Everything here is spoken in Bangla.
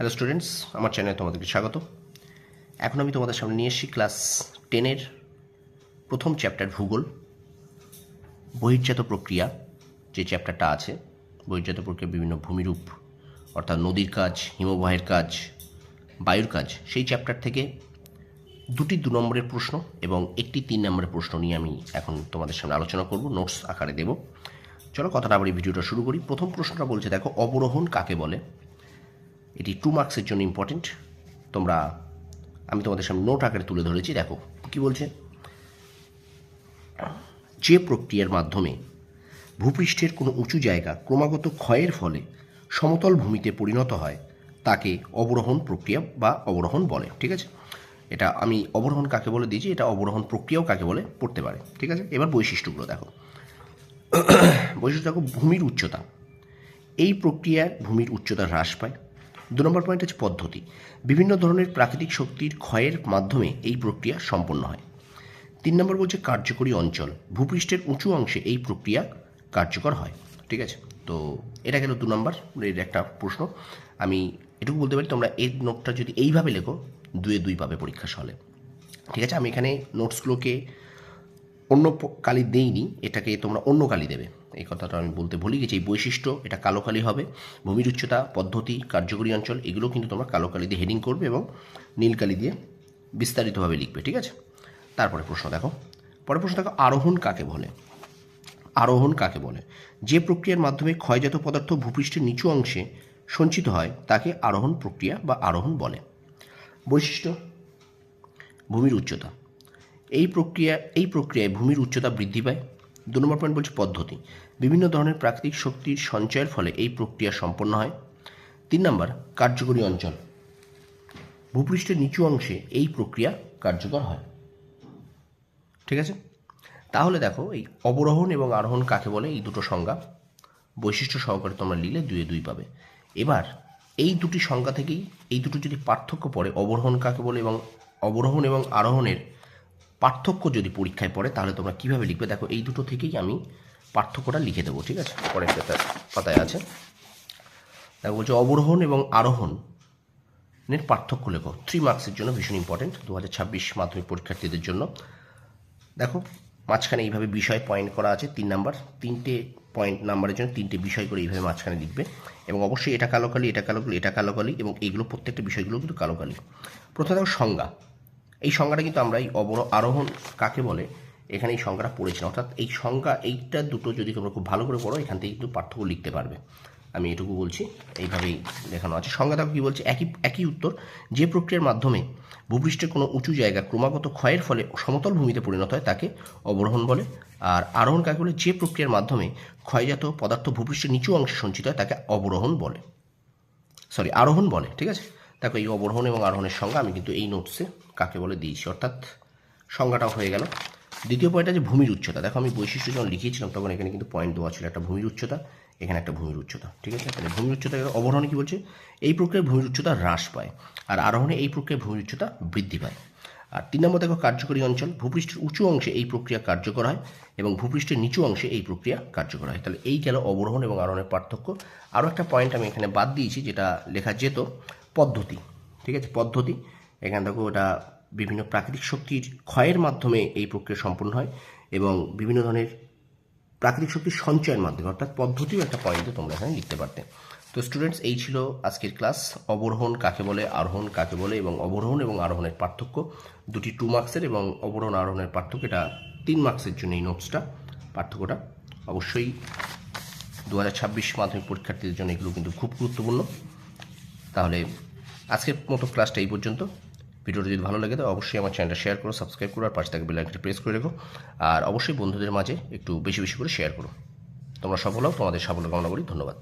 হ্যালো স্টুডেন্টস, আমার চ্যানেলে তোমাদেরকে স্বাগত। এখন আমি তোমাদের সামনে নিয়ে এসেছি ক্লাস 10-এর প্রথম চ্যাপ্টার ভূগোল, বহির্জাত প্রক্রিয়া। যে চ্যাপ্টারটা আছে বহির্জাত প্রক্রিয়া, বিভিন্ন ভূমিরূপ অর্থাৎ নদীর কাজ, হিমবাহের কাজ, বায়ুর কাজ, সেই চ্যাপ্টার থেকে দুটি 2 নম্বরের প্রশ্ন এবং একটি 3 নম্বরের প্রশ্ন নিয়ে আমি এখন তোমাদের সামনে আলোচনা করব, নোটস আকারে দেব। চলো কথাটা আবার এই ভিডিওটা শুরু করি। প্রথম প্রশ্নটা বলছে, দেখো, অবরোহণ কাকে বলে? এটি 2 মার্কসের জন্য ইম্পর্টেন্ট। আমি তোমাদের সামনে নোট আকারে তুলে ধরেছি। দেখো কি বলছে, যে প্রক্রিয়ার মাধ্যমে ভূপৃষ্ঠের কোনো উঁচু জায়গা ক্রমাগত ক্ষয়ের ফলে সমতল ভূমিতে পরিণত হয় তাকে অবরোহণ প্রক্রিয়া বা অবরোহণ বলে। ঠিক আছে, এটা আমি অবরোহণ কাকে বলে দিয়েছি, এটা অবরোহণ প্রক্রিয়াও কাকে বলে পড়তে পারে। ঠিক আছে, এবার বৈশিষ্ট্যগুলো দেখো। বৈশিষ্ট্য দেখো, ভূমির উচ্চতা। এই প্রক্রিয়ায় ভূমির উচ্চতা হ্রাস পায়। 2 নম্বর পয়েন্ট হচ্ছে পদ্ধতি। বিভিন্ন ধরনের প্রাকৃতিক শক্তির ক্ষয়ের মাধ্যমে এই প্রক্রিয়া সম্পন্ন হয়। 3 নম্বর বলছে কার্যকরী অঞ্চল। ভূপৃষ্ঠের উঁচু অংশে এই প্রক্রিয়া কার্যকর হয়। ঠিক আছে, তো এটা গেল 2 নম্বর এর একটা প্রশ্ন। আমি এটুকু বলতে পারি, তোমরা এই নোটটা যদি এইভাবে লেখো 2-এ 2 পাবে পরীক্ষার হলে। ঠিক আছে, আমি এখানে নোটসগুলোকে অন্য কালি দেইনি, এটাকে তোমরা অন্য কালি দেবে, এই কথাটা আমি বলতে ভুলে গেছি। এই বৈশিষ্ট্য, এটা কালো কালি হবে। ভূমির উচ্চতা, পদ্ধতি, কার্যকরী অঞ্চল, এগুলো কিন্তু তোমরা কালো কালি দিয়ে হেডিং করবে এবং নীল কালি দিয়ে বিস্তারিতভাবে লিখবে। ঠিক আছে, তারপরে প্রশ্ন দেখো, পরের প্রশ্ন দেখো, আরোহণ কাকে বলে? আরোহণ কাকে বলে? যে প্রক্রিয়ার মাধ্যমে ক্ষয়জাত পদার্থ ভূপৃষ্ঠের নিচু অংশে সঞ্চিত হয় তাকে আরোহণ প্রক্রিয়া বা আরোহণ বলে। বৈশিষ্ট্য, ভূমির উচ্চতা। এই প্রক্রিয়ায় ভূমির উচ্চতা বৃদ্ধি পায়। 2 নম্বর পয়েন্ট বলছে পদ্ধতি। বিভিন্ন ধরনের প্রাকৃতিক শক্তির সঞ্চয়ের ফলে এই প্রক্রিয়া সম্পন্ন হয়। 3 নম্বর কার্যকরী অঞ্চল। ভূপৃষ্ঠের নিচু অংশে এই প্রক্রিয়া কার্যকর হয়। ঠিক আছে, তাহলে দেখো, এই অবরোহণ এবং আরোহণ কাকে বলে, এই দুটো সংজ্ঞা বৈশিষ্ট্য সহকারে তোমরা নিলে 2-এ 2 পাবে। এবার এই দুটি সংজ্ঞা থেকেই এই দুটো যদি পার্থক্য পড়ে, অবরোহণ কাকে বলে এবং অবরোহণ এবং আরোহণের পার্থক্য যদি পরীক্ষায় পড়ে, তাহলে তোমরা কীভাবে লিখবে দেখো, এই দুটো থেকেই আমি পার্থক্যটা লিখে দেবো। ঠিক আছে, পরের পাতায় আছে। দেখো বলছে, অবরোহণ এবং আরোহণের পার্থক্য লেখো। 3 মার্কসের জন্য ভীষণ ইম্পর্টেন্ট 2026 মাধ্যমিক পরীক্ষার্থীদের জন্য। দেখো মাঝখানে এইভাবে বিষয় পয়েন্ট করা আছে 3 নাম্বার, 3টে পয়েন্ট নাম্বারের জন্য 3টে বিষয় করে এইভাবে মাঝখানে লিখবে এবং অবশ্যই এটা কালো কালি, এটা কালো কালি, এটা কালো কালি এবং এইগুলো প্রত্যেকটা বিষয়গুলো কিন্তু কালো কালি। প্রথমে দেখো সংজ্ঞা। এই সংজ্ঞাটা কিন্তু আমরা এই আরোহণ কাকে বলে এখানে এই সংজ্ঞাটা পড়েছিলাম, অর্থাৎ এই সংজ্ঞা এইটা দুটো যদি তোমরা খুব ভালো করে পড়ো, এখান থেকে কিন্তু পার্থক্য লিখতে পারবে। আমি এটুকু বলছি, এইভাবেই দেখানো আছে। সংজ্ঞা দেখো কী বলছে, একই উত্তর। যে প্রক্রিয়ার মাধ্যমে ভূপৃষ্ঠের কোনো উঁচু জায়গা ক্রমাগত ক্ষয়ের ফলে সমতল ভূমিতে পরিণত হয় তাকে অবরোহণ বলে। আর আরোহণ কাকে বলে? যে প্রক্রিয়ার মাধ্যমে ক্ষয়জাত পদার্থ ভূপৃষ্ঠের নিচু অংশে সঞ্চিত হয় তাকে আরোহণ বলে। ঠিক আছে, দেখো এই অবরোহণ এবং আরোহণের সংজ্ঞা আমি কিন্তু এই নোটসে কাকে বলে দিয়েছি, অর্থাৎ সংজ্ঞাটাও হয়ে গেল। দ্বিতীয় পয়েন্ট আছে ভূমির উচ্চতা। দেখো আমি বৈশিষ্ট্য যখন লিখিয়েছিলাম তখন এখানে কিন্তু পয়েন্ট দেওয়া ছিল, একটা ভূমির উচ্চতা, এখানে একটা ভূমির উচ্চতা। ঠিক আছে, তাহলে ভূমির উচ্চতা, অবরোহণে কী বলছে, এই প্রক্রিয়ায় ভূমির উচ্চতা হ্রাস পায়, আর আরোহণে এই প্রক্রিয়ায় ভূমির উচ্চতা বৃদ্ধি পায়। আর 3 নম্বর দেখো কার্যকরী অঞ্চল। ভূপৃষ্ঠের উঁচু অংশে এই প্রক্রিয়া কার্যকর হয় এবং ভূপৃষ্ঠের নিচু অংশে এই প্রক্রিয়া কার্যকর হয়। তাহলে এই গেল অবরোহণ এবং আরোহণের পার্থক্য। আরও একটা পয়েন্ট আমি এখানে বাদ দিয়েছি যেটা লেখা যেত, পদ্ধতি। ঠিক আছে, পদ্ধতি, এখানে দেখো ওটা বিভিন্ন প্রাকৃতিক শক্তির ক্ষয়ের মাধ্যমে এই প্রক্রিয়া সম্পন্ন হয় এবং বিভিন্ন ধরনের প্রাকৃতিক শক্তির সঞ্চয়ের মাধ্যমে, অর্থাৎ পদ্ধতিও একটা পয়েন্টে তোমরা এখানে লিখতে পারতে। তো স্টুডেন্টস, এই ছিল আজকের ক্লাস। অবরোহণ কাকে বলে, আরোহণ কাকে বলে এবং অবরোহণ এবং আরোহণের পার্থক্য, দুটি 2 মার্কসের এবং অবরোহণ আরোহণের পার্থক্য এটা 3 মার্কসের জন্য এই নোটসটা, পার্থক্যটা অবশ্যই 2026 মাধ্যমিক পরীক্ষার্থীদের জন্য এগুলো কিন্তু খুব গুরুত্বপূর্ণ। তাহলে আজকের মতো ক্লাসটা এই পর্যন্ত। ভিডিওটা যদি ভালো লাগে তো অবশ্যই আমার চ্যানেলটা শেয়ার করো, সাবস্ক্রাইব করো, আর পাশে থাকা বেল আইকনটা প্রেস করে রেখো। আর অবশ্যই বন্ধুদের মাঝে একটু বেশি বেশি করে শেয়ার করো। তোমরা সফল হও, তোমাদের সাফল্য কামনা করি। ধন্যবাদ।